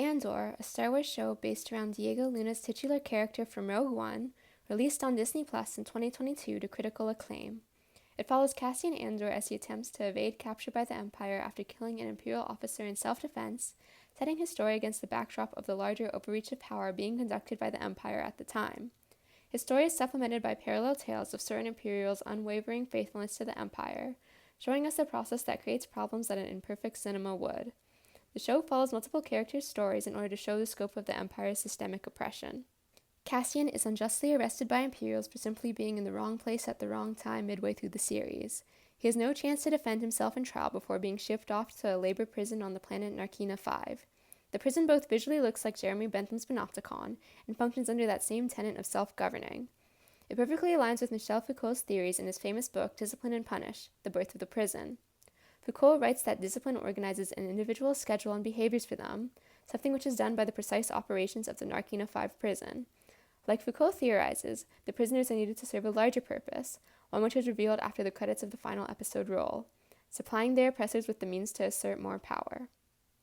Andor, a Star Wars show based around Diego Luna's titular character from Rogue One, released on Disney Plus in 2022 to critical acclaim. It follows Cassian Andor as he attempts to evade capture by the Empire after killing an Imperial officer in self-defense, setting his story against the backdrop of the larger overreach of power being conducted by the Empire at the time. His story is supplemented by parallel tales of certain Imperials' unwavering faithfulness to the Empire, showing us the process that creates problems that an imperfect cinema would. The show follows multiple characters' stories in order to show the scope of the Empire's systemic oppression. Cassian is unjustly arrested by Imperials for simply being in the wrong place at the wrong time midway through the series. He has no chance to defend himself in trial before being shipped off to a labor prison on the planet Narkina 5. The prison both visually looks like Jeremy Bentham's Panopticon and functions under that same tenet of self-governing. It perfectly aligns with Michel Foucault's theories in his famous book Discipline and Punish, The Birth of the Prison. Foucault writes that discipline organizes an individual's schedule and behaviors for them, something which is done by the precise operations of the Narkina 5 prison. Like Foucault theorizes, the prisoners are needed to serve a larger purpose, one which is revealed after the credits of the final episode roll, supplying their oppressors with the means to assert more power.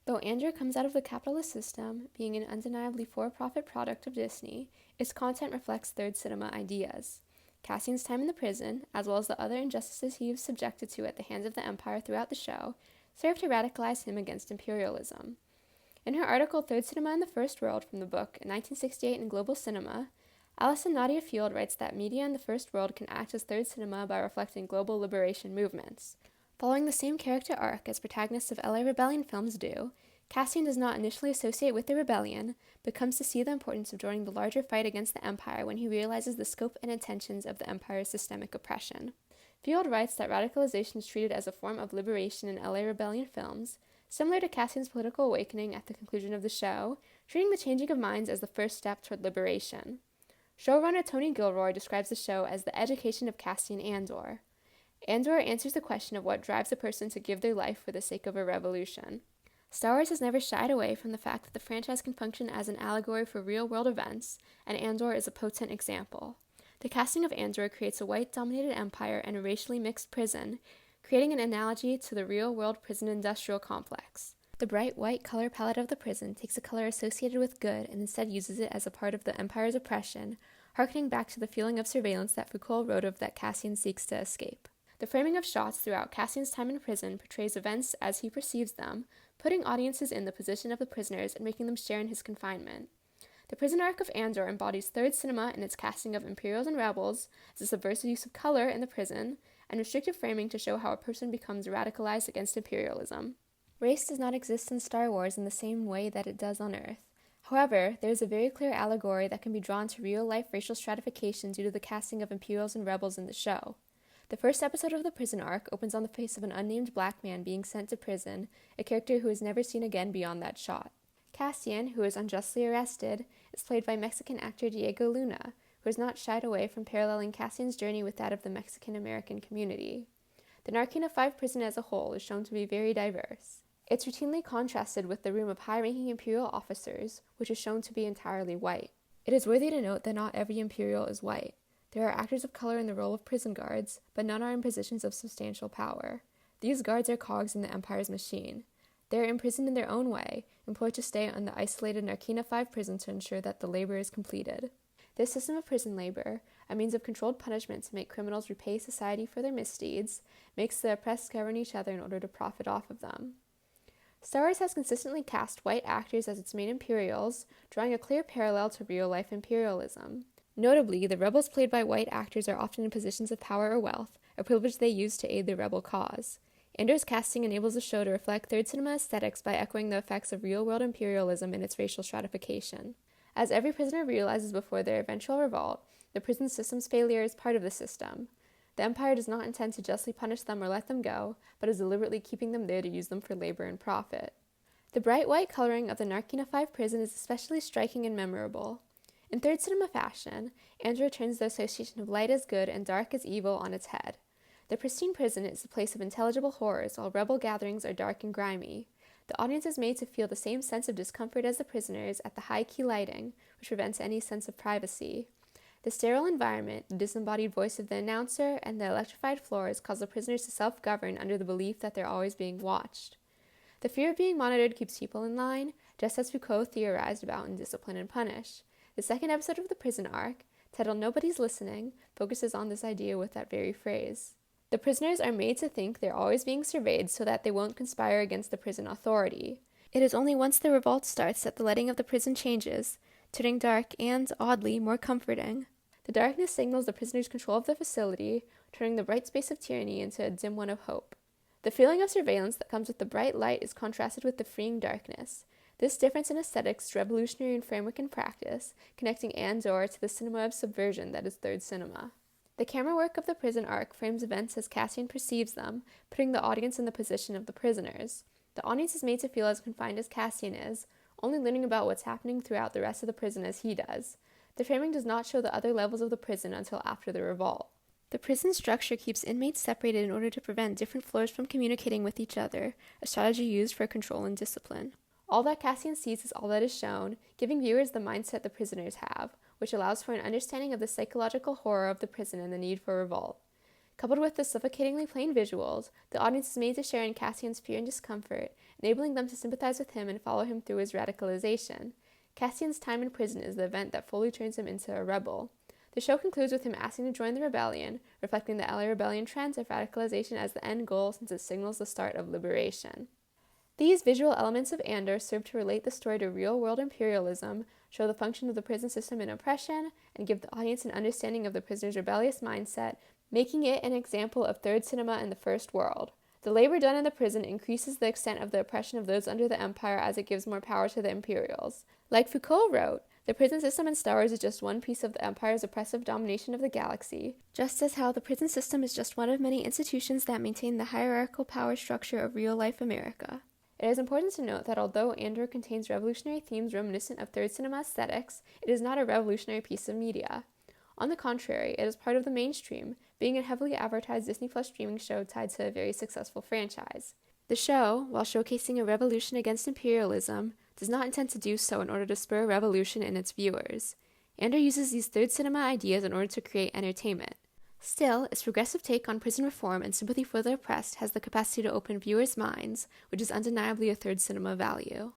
Though Andor comes out of the capitalist system, being an undeniably for-profit product of Disney, its content reflects third cinema ideas. Cassian's time in the prison, as well as the other injustices he was subjected to at the hands of the Empire throughout the show, served to radicalize him against imperialism. In her article Third Cinema in the First World from the book 1968 in Global Cinema, Alison Nadia Field writes that media in the First World can act as third cinema by reflecting global liberation movements. Following the same character arc as protagonists of LA Rebellion films do, Cassian does not initially associate with the rebellion, but comes to see the importance of joining the larger fight against the Empire when he realizes the scope and intentions of the Empire's systemic oppression. Field writes that radicalization is treated as a form of liberation in LA Rebellion films, similar to Cassian's political awakening at the conclusion of the show, treating the changing of minds as the first step toward liberation. Showrunner Tony Gilroy describes the show as the education of Cassian Andor. Andor answers the question of what drives a person to give their life for the sake of a revolution. Star Wars has never shied away from the fact that the franchise can function as an allegory for real-world events, and Andor is a potent example. The casting of Andor creates a white-dominated empire and a racially mixed prison, creating an analogy to the real-world prison industrial complex. The bright white color palette of the prison takes a color associated with good and instead uses it as a part of the Empire's oppression, harkening back to the feeling of surveillance that Foucault wrote of that Cassian seeks to escape. The framing of shots throughout Cassian's time in prison portrays events as he perceives them, putting audiences in the position of the prisoners and making them share in his confinement. The prison arc of Andor embodies third cinema in its casting of Imperials and rebels, the subversive use of color in the prison, and restrictive framing to show how a person becomes radicalized against imperialism. Race does not exist in Star Wars in the same way that it does on Earth. However, there is a very clear allegory that can be drawn to real-life racial stratification due to the casting of Imperials and rebels in the show. The first episode of the prison arc opens on the face of an unnamed black man being sent to prison, a character who is never seen again beyond that shot. Cassian, who is unjustly arrested, is played by Mexican actor Diego Luna, who has not shied away from paralleling Cassian's journey with that of the Mexican-American community. The Narkina 5 prison as a whole is shown to be very diverse. It's routinely contrasted with the room of high-ranking Imperial officers, which is shown to be entirely white. It is worthy to note that not every Imperial is white. There are actors of color in the role of prison guards, but none are in positions of substantial power. These guards are cogs in the Empire's machine. They are imprisoned in their own way, employed to stay on the isolated Narkina 5 prison to ensure that the labor is completed. This system of prison labor, a means of controlled punishment to make criminals repay society for their misdeeds, makes the oppressed govern each other in order to profit off of them. Star Wars has consistently cast white actors as its main Imperials, drawing a clear parallel to real-life imperialism. Notably, the rebels played by white actors are often in positions of power or wealth, a privilege they use to aid the rebel cause. Andor's casting enables the show to reflect third cinema aesthetics by echoing the effects of real-world imperialism in its racial stratification. As every prisoner realizes before their eventual revolt, the prison system's failure is part of the system. The Empire does not intend to justly punish them or let them go, but is deliberately keeping them there to use them for labor and profit. The bright white coloring of the Narkina 5 prison is especially striking and memorable. In third cinema fashion, Andor turns the association of light as good and dark as evil on its head. The pristine prison is a place of intelligible horrors, while rebel gatherings are dark and grimy. The audience is made to feel the same sense of discomfort as the prisoners at the high-key lighting, which prevents any sense of privacy. The sterile environment, the disembodied voice of the announcer, and the electrified floors cause the prisoners to self-govern under the belief that they're always being watched. The fear of being monitored keeps people in line, just as Foucault theorized about in Discipline and Punish. The second episode of the prison arc, titled Nobody's Listening, focuses on this idea with that very phrase. The prisoners are made to think they're always being surveyed so that they won't conspire against the prison authority. It is only once the revolt starts that the lighting of the prison changes, turning dark and, oddly, more comforting. The darkness signals the prisoners' control of the facility, turning the bright space of tyranny into a dim one of hope. The feeling of surveillance that comes with the bright light is contrasted with the freeing darkness. This difference in aesthetics is revolutionary in framework and practice, connecting Andor to the cinema of subversion that is third cinema. The camera work of the prison arc frames events as Cassian perceives them, putting the audience in the position of the prisoners. The audience is made to feel as confined as Cassian is, only learning about what's happening throughout the rest of the prison as he does. The framing does not show the other levels of the prison until after the revolt. The prison structure keeps inmates separated in order to prevent different floors from communicating with each other, a strategy used for control and discipline. All that Cassian sees is all that is shown, giving viewers the mindset the prisoners have, which allows for an understanding of the psychological horror of the prison and the need for revolt. Coupled with the suffocatingly plain visuals, the audience is made to share in Cassian's fear and discomfort, enabling them to sympathize with him and follow him through his radicalization. Cassian's time in prison is the event that fully turns him into a rebel. The show concludes with him asking to join the rebellion, reflecting the LA Rebellion trends of radicalization as the end goal since it signals the start of liberation. These visual elements of Andor serve to relate the story to real-world imperialism, show the function of the prison system in oppression, and give the audience an understanding of the prisoner's rebellious mindset, making it an example of third cinema in the first world. The labor done in the prison increases the extent of the oppression of those under the Empire as it gives more power to the Imperials. Like Foucault wrote, the prison system in Star Wars is just one piece of the Empire's oppressive domination of the galaxy, just as how the prison system is just one of many institutions that maintain the hierarchical power structure of real-life America. It is important to note that although Andor contains revolutionary themes reminiscent of third cinema aesthetics, it is not a revolutionary piece of media. On the contrary, it is part of the mainstream, being a heavily advertised Disney Plus streaming show tied to a very successful franchise. The show, while showcasing a revolution against imperialism, does not intend to do so in order to spur a revolution in its viewers. Andor uses these third cinema ideas in order to create entertainment. Still, its progressive take on prison reform and sympathy for the oppressed has the capacity to open viewers' minds, which is undeniably a third cinema value.